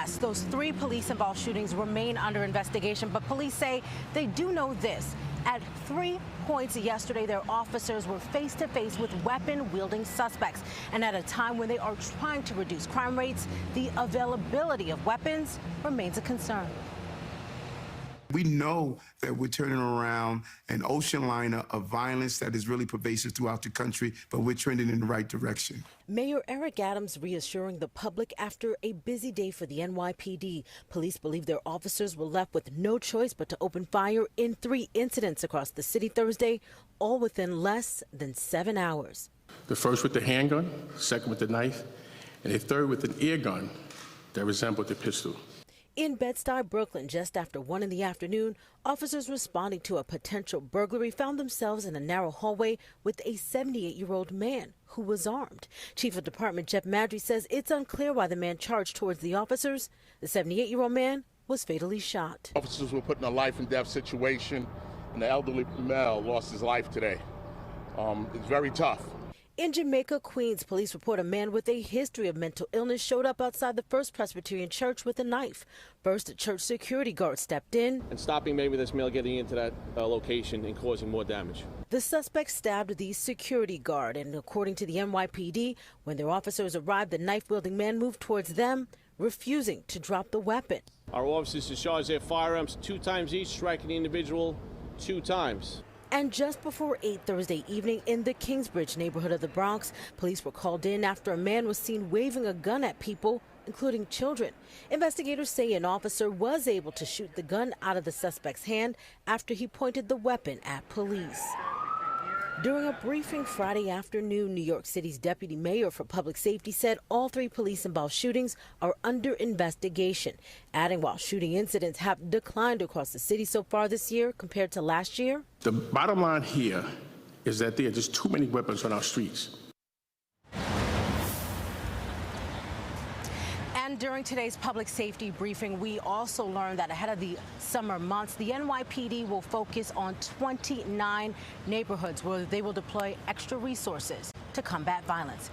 Yes, those 3 police-involved shootings remain under investigation, but police say they do know this. At 3 points yesterday, their officers were face-to-face with weapon-wielding suspects. And at a time when they are trying to reduce crime rates, the availability of weapons remains a concern. We know that we're turning around an ocean liner of violence that is really pervasive throughout the country, but we're trending in the right direction. Mayor Eric Adams reassuring the public after a busy day for the NYPD. Police believe their officers were left with no choice but to open fire in 3 incidents across the city Thursday, all within less than 7 hours. The first with the handgun, second with the knife, and a third with an air gun that resembled the pistol. In Bed-Stuy, Brooklyn, just after 1 in the afternoon, officers responding to a potential burglary found themselves in a narrow hallway with a 78-year-old man who was armed. Chief of Department Jeff Madry says it's unclear why the man charged towards the officers. The 78-year-old man was fatally shot. Officers were put in a life-and-death situation, and the elderly male lost his life today. It's very tough. In Jamaica, Queens, police report a man with a history of mental illness showed up outside the First Presbyterian Church with a knife. First, a church security guard stepped in and stopping maybe this male getting into that location and causing more damage. The suspect stabbed the security guard, and according to the NYPD, when their officers arrived, the knife-wielding man moved towards them, refusing to drop the weapon. Our officers discharged their firearms 2 times each, striking the individual 2 times. And just before 8 Thursday evening in the Kingsbridge neighborhood of the Bronx, police were called in after a man was seen waving a gun at people, including children. Investigators say an officer was able to shoot the gun out of the suspect's hand after he pointed the weapon at police. During a briefing Friday afternoon, New York City's deputy mayor for public safety said all 3 police-involved shootings are under investigation, adding while shooting incidents have declined across the city so far this year compared to last year. The bottom line here is that there are just too many weapons on our streets. And during today's public safety briefing, we also learned that ahead of the summer months, the NYPD will focus on 29 neighborhoods where they will deploy extra resources to combat violence.